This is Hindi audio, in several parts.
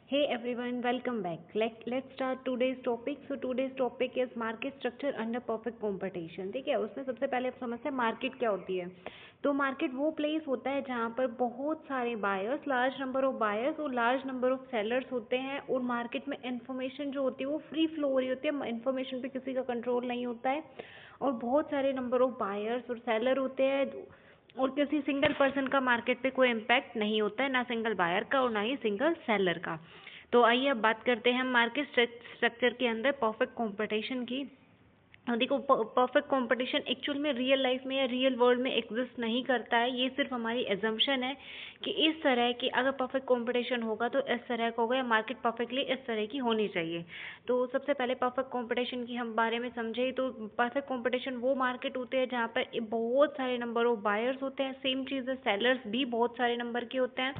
Hey everyone, welcome back. Let's start today's topic. So today's topic is market structure under perfect competition. ठीक है, उसमें सबसे पहले आप समझते हैं मार्केट क्या होती है. तो मार्केट वो प्लेस होता है जहाँ पर बहुत सारे buyers, large number of buyers और लार्ज नंबर ऑफ सेलर्स होते हैं और मार्केट में इंफॉर्मेशन जो होती है वो फ्री फ्लो हो रही होती है. इंफॉर्मेशन पे किसी का कंट्रोल नहीं होता है और बहुत सारे नंबर ऑफ बायर्स और सेलर होते हैं और किसी सिंगल पर्सन का मार्केट पे कोई इम्पैक्ट नहीं होता है, ना सिंगल बायर का और ना ही सिंगल सेलर का. तो आइए अब बात करते हैं मार्केट स्ट्रक्चर के अंदर परफेक्ट कंपटीशन की. देखो, परफेक्ट कंपटीशन एक्चुअल में रियल लाइफ में या रियल वर्ल्ड में एग्जिस्ट नहीं करता है. ये सिर्फ हमारी एजम्पशन है कि इस तरह की अगर परफेक्ट कंपटीशन होगा तो इस तरह का होगा या मार्केट परफेक्टली इस तरह की होनी चाहिए. तो सबसे पहले परफेक्ट कंपटीशन की हम बारे में समझे तो परफेक्ट कंपटीशन वो मार्केट होते हैं जहाँ पर बहुत सारे नंबर ऑफ बायर्स होते हैं. सेम चीज़ है, सेलर्स भी बहुत सारे नंबर के होते हैं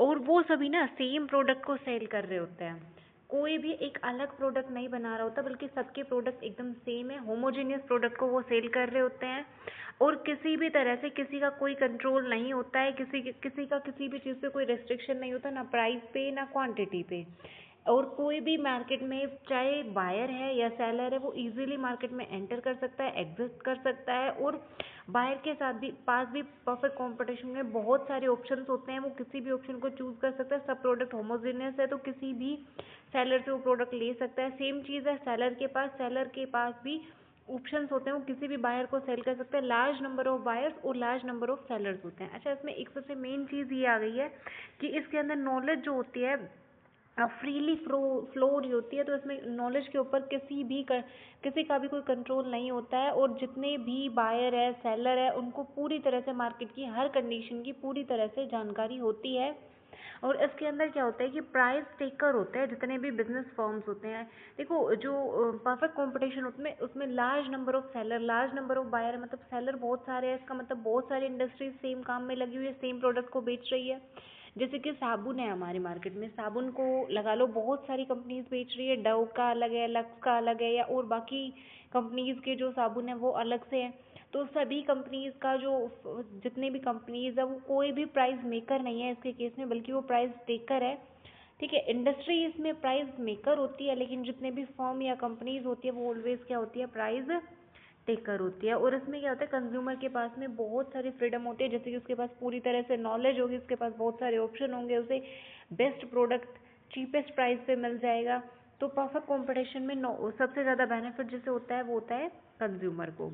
और वो सभी ना सेम प्रोडक्ट को सेल कर रहे होते हैं. कोई भी एक अलग प्रोडक्ट नहीं बना रहा होता बल्कि सबके प्रोडक्ट एकदम सेम है, होमोजेनियस प्रोडक्ट को वो सेल कर रहे होते हैं और किसी भी तरह से किसी का कोई कंट्रोल नहीं होता है. किसी का किसी भी चीज़ पे कोई रेस्ट्रिक्शन नहीं होता, ना प्राइस पे ना क्वांटिटी पे. और कोई भी मार्केट में चाहे बायर है या सेलर है वो इजीली मार्केट में एंटर कर सकता है, एग्जिस्ट कर सकता है. और बायर के साथ भी पास भी परफेक्ट कंपटीशन में बहुत सारे ऑप्शंस होते हैं, वो किसी भी ऑप्शन को चूज कर सकता है. सब प्रोडक्ट होमोजेनियस है तो किसी भी सेलर से वो प्रोडक्ट ले सकता है. सेम चीज़ है सेलर के पास भी ऑप्शंस होते हैं, वो किसी भी बायर को सेल कर सकते हैं. लार्ज नंबर ऑफ बायर्स और लार्ज नंबर ऑफ सेलर्स होते हैं. अच्छा, इसमें एक सबसे मेन चीज़ ये आ गई है कि इसके अंदर नॉलेज जो होती है फ्रीली फ्लो हो रही होती है. तो इसमें नॉलेज के ऊपर किसी का भी कोई कंट्रोल नहीं होता है और जितने भी बायर है सेलर है उनको पूरी तरह से मार्केट की हर कंडीशन की पूरी तरह से जानकारी होती है. और इसके अंदर क्या होता है कि प्राइस टेकर होते हैं जितने भी बिजनेस फर्म्स होते हैं. देखो, जो परफेक्ट कंपटीशन उसमें large number of seller, large number of buyer, मतलब सेलर बहुत सारे हैं. इसका मतलब बहुत सारी इंडस्ट्रीज सेम काम में लगी हुई है, सेम प्रोडक्ट को बेच रही है. जैसे कि साबुन है, हमारे मार्केट में साबुन को लगा लो बहुत सारी कंपनीज बेच रही है. डव का अलग है, लक्स का अलग है, या और बाकी कंपनीज के जो साबुन है वो अलग से हैं. तो सभी कंपनीज का जो जितने भी कंपनीज है वो कोई भी प्राइस मेकर नहीं है इसके केस में, बल्कि वो प्राइस टेकर है. ठीक है, इंडस्ट्री इसमें प्राइस मेकर होती है लेकिन जितने भी फर्म या कंपनीज होती है वो ऑलवेज क्या होती है, प्राइस टेकर होती है. और इसमें क्या होता है, कंज्यूमर के पास में बहुत सारी फ्रीडम होती है. जैसे कि उसके पास पूरी तरह से नॉलेज होगी, उसके पास बहुत सारे ऑप्शन होंगे, उसे बेस्ट प्रोडक्ट चीपेस्ट प्राइस पे मिल जाएगा. तो परफेक्ट कॉम्पिटिशन में सबसे ज़्यादा बेनिफिट जिसे होता है वो होता है कंज्यूमर को.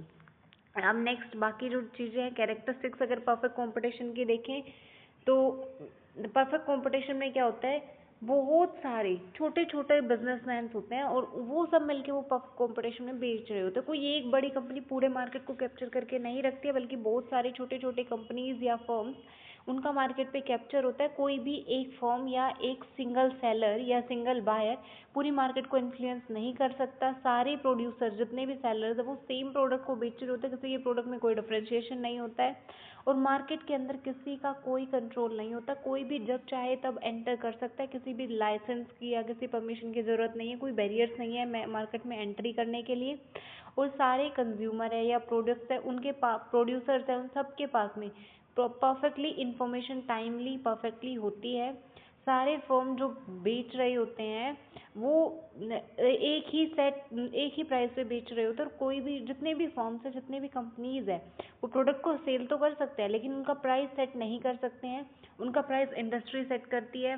अब नेक्स्ट बाकी जो चीज़ें हैं, कैरेक्टरिस्टिक्स अगर परफेक्ट कंपटीशन की देखें तो परफेक्ट कंपटीशन में क्या होता है, बहुत सारे छोटे छोटे बिजनेसमैन होते हैं और वो सब मिलके वो परफेक्ट कंपटीशन में बेच रहे होते हैं. कोई एक बड़ी कंपनी पूरे मार्केट को कैप्चर करके नहीं रखती है बल्कि बहुत सारे छोटे छोटे कंपनीज या फर्म्स उनका मार्केट पे कैप्चर होता है. कोई भी एक फर्म या एक सिंगल सेलर या सिंगल बायर पूरी मार्केट को इन्फ्लुएंस नहीं कर सकता. सारे प्रोड्यूसर जितने भी सेलर्स है वो सेम प्रोडक्ट को बेच रहे होते हैं, किसी के प्रोडक्ट में कोई डिफरेंशिएशन नहीं होता है और मार्केट के अंदर किसी का कोई कंट्रोल नहीं होता. कोई भी जब चाहे तब एंटर कर सकता है, किसी भी लाइसेंस की या किसी परमिशन की ज़रूरत नहीं है, कोई बैरियर्स नहीं है मार्केट में एंट्री करने के लिए. और सारे कंज्यूमर है या प्रोडक्ट्स है उनके प्रोड्यूसर्स है उन सब के पास में परफेक्टली इंफॉर्मेशन टाइमली परफेक्टली होती है. सारे फर्म जो बेच रहे होते हैं वो एक ही प्राइस पे बेच रहे होते हैं और कोई भी जितने भी फर्म्स है जितने भी कंपनीज है वो प्रोडक्ट को सेल तो कर सकते हैं लेकिन उनका प्राइस सेट नहीं कर सकते हैं. उनका प्राइस इंडस्ट्री सेट करती है.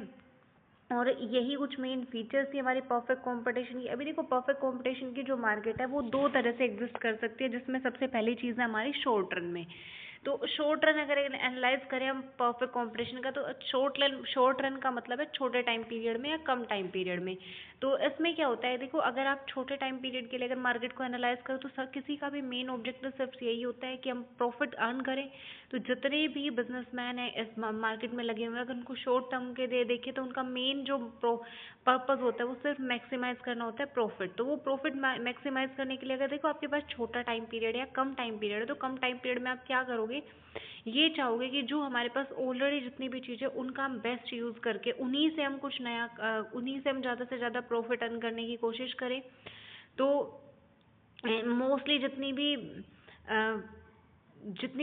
और यही कुछ मेन फीचर्स थी हमारी परफेक्ट कंपटीशन की. अभी देखो, परफेक्ट कंपटीशन की जो मार्केट है वो दो तरह से एग्जिस्ट कर सकती है, जिसमें सबसे पहली चीज़ है हमारी शॉर्ट रन में. तो शॉर्ट रन अगर एनालाइज करें हम परफेक्ट कंपटीशन का, तो शॉर्ट रन का मतलब है छोटे टाइम पीरियड में या कम टाइम पीरियड में. तो इसमें क्या होता है, देखो अगर आप छोटे टाइम पीरियड के लिए अगर मार्केट को एनालाइज करो तो किसी का भी मेन ऑब्जेक्टिव सिर्फ यही होता है कि हम प्रॉफिट अर्न करें. तो जितने भी बिजनेसमैन हैं इस मार्केट में लगे हुए हैं, अगर उनको शॉर्ट टर्म के देखें तो उनका मेन जो पर्पस होता है वो सिर्फ मैक्सिमाइज करना होता है प्रॉफिट. तो वो प्रॉफिट मैक्सिमाइज करने के लिए अगर देखो आपके पास छोटा टाइम पीरियड या कम टाइम पीरियड है तो कम टाइम पीरियड में आप क्या करोगे, ये चाहोगे कि जो हमारे पास ऑलरेडी जितनी भी चीज़ें उनका हम बेस्ट यूज़ करके उन्हीं से हम कुछ नया उन्हीं से हम ज़्यादा से ज़्यादा प्रॉफिट अर्न करने की कोशिश करें. तो मोस्टली जितनी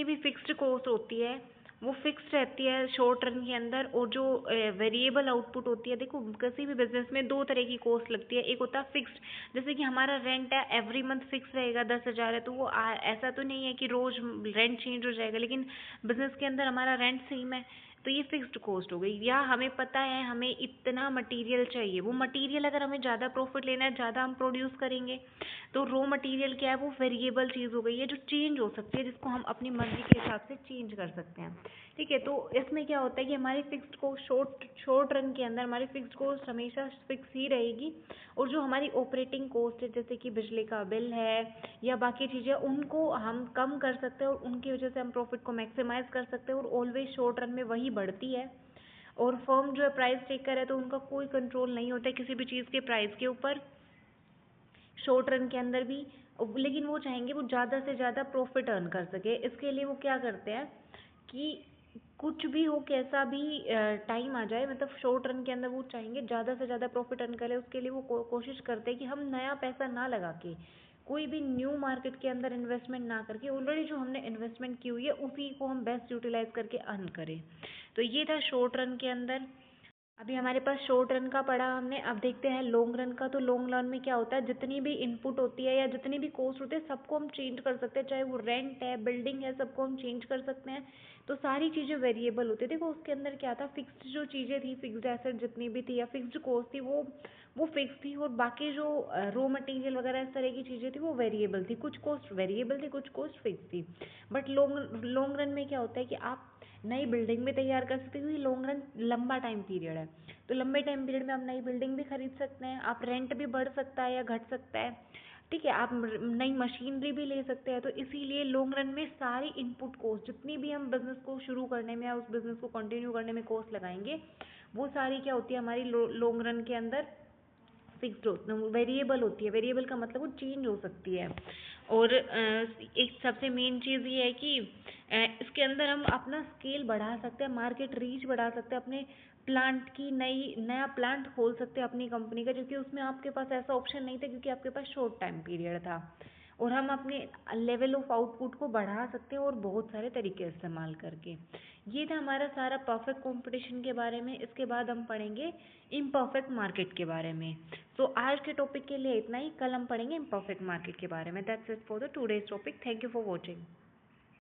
भी फिक्स्ड कॉस्ट होती है वो फिक्स रहती है शॉर्ट रन के अंदर, और जो वेरिएबल आउटपुट होती है, देखो किसी भी बिजनेस में दो तरह की कॉस्ट लगती है। एक होता है फिक्स्ड, जैसे कि हमारा रेंट है एवरी मंथ फिक्स रहेगा 10,000 है, तो वो ऐसा तो नहीं है कि रोज रेंट चेंज हो जाएगा, लेकिन बिजनेस के अंदर हमारा रेंट सेम है, तो ये फिक्स्ड कॉस्ट हो गई। या हमें पता है हमें इतना मटेरियल चाहिए, वो मटेरियल अगर हमें ज़्यादा प्रॉफिट लेना है, ज़्यादा हम प्रोड्यूस करेंगे, तो रॉ मटेरियल क्या है, वो वेरिएबल चीज़ हो गई है जो चेंज हो सकती है, जिसको हम अपनी मर्जी के हिसाब से चेंज कर सकते हैं। ठीक है, तो इसमें क्या होता है कि हमारी फिक्स्ड कॉस्ट शॉर्ट रन के अंदर हमारी फिक्स्ड कॉस्ट हमेशा फिक्स ही रहेगी, और जो हमारी ऑपरेटिंग कॉस्ट है, जैसे कि बिजली का बिल है या बाकी चीज़ें, उनको हम कम कर सकते हैं, और उनकी वजह से हम प्रॉफिट को मैक्सिमाइज कर सकते हैं, और ऑलवेज शॉर्ट रन में वही बढ़ती है। और फर्म जो है प्राइस टेकर है, तो उनका कोई कंट्रोल नहीं होता है किसी भी चीज़ के प्राइस के ऊपर शॉर्ट रन के अंदर भी, लेकिन वो चाहेंगे वो ज़्यादा से ज़्यादा प्रॉफिट अर्न कर सके। इसके लिए वो क्या करते हैं कि कुछ भी हो, कैसा भी टाइम आ जाए, मतलब शॉर्ट रन के अंदर वो चाहेंगे ज़्यादा से ज़्यादा प्रॉफिट अर्न करें। उसके लिए वो कोशिश करते हैं कि हम नया पैसा ना लगा के, कोई भी न्यू मार्केट के अंदर इन्वेस्टमेंट ना करके, ऑलरेडी जो हमने इन्वेस्टमेंट की हुई है उसी को हम बेस्ट यूटिलाइज करके अर्न करें। तो ये था शॉर्ट रन के अंदर। अभी हमारे पास शॉर्ट रन का पढ़ा हमने, अब देखते हैं लॉन्ग रन का। तो लॉन्ग रन में क्या होता है, जितनी भी इनपुट होती है या जितनी भी कॉस्ट होती है, सबको हम चेंज कर सकते हैं, चाहे वो रेंट है, बिल्डिंग है, सबको हम चेंज कर सकते हैं। तो सारी चीज़ें वेरिएबल होती है। देखो उसके अंदर क्या था, फिक्स्ड जो चीज़ें थी, फिक्स्ड एसेट जितनी भी थी या फिक्स्ड कॉस्ट थी, वो फिक्स थी, और बाकी जो रॉ मटेरियल वगैरह इस तरह की चीज़ें थी वो वेरिएबल थी। कुछ कॉस्ट वेरिएबल थी, कुछ कॉस्ट फिक्स थी। बट लॉन्ग रन में क्या होता है कि आप नई बिल्डिंग भी तैयार कर सकते हैं, क्योंकि लॉन्ग रन लंबा टाइम पीरियड है, तो लंबे टाइम पीरियड में आप नई बिल्डिंग भी खरीद सकते हैं, आप रेंट भी बढ़ सकता है या घट सकता है। ठीक है, आप नई मशीनरी भी ले सकते हैं। तो इसीलिए लॉन्ग रन में सारी इनपुट कॉस्ट, जितनी भी हम बिजनेस को शुरू करने में या उस बिजनेस को कंटिन्यू करने में कॉस्ट लगाएंगे, वो सारी क्या होती है हमारी लॉन्ग रन के अंदर फिक्स्ड वेरिएबल होती है। वेरिएबल का मतलब वो चेंज हो सकती है। और एक सबसे मेन चीज़ ये है कि इसके अंदर हम अपना स्केल बढ़ा सकते हैं, मार्केट रीच बढ़ा सकते हैं, अपने प्लांट की नया प्लांट खोल सकते हैं अपनी कंपनी का, क्योंकि उसमें आपके पास ऐसा ऑप्शन नहीं था, क्योंकि आपके पास शॉर्ट टाइम पीरियड था। और हम अपने लेवल ऑफ आउटपुट को बढ़ा सकते हैं, और बहुत सारे तरीके इस्तेमाल करके। ये था हमारा सारा परफेक्ट कंपटीशन के बारे में। इसके बाद हम पढ़ेंगे इम्परफेक्ट मार्केट के बारे में। तो आज के टॉपिक के लिए इतना ही, कल हम पढ़ेंगे इम्परफेक्ट मार्केट के बारे में। That's it for the today's topic. Thank you for watching.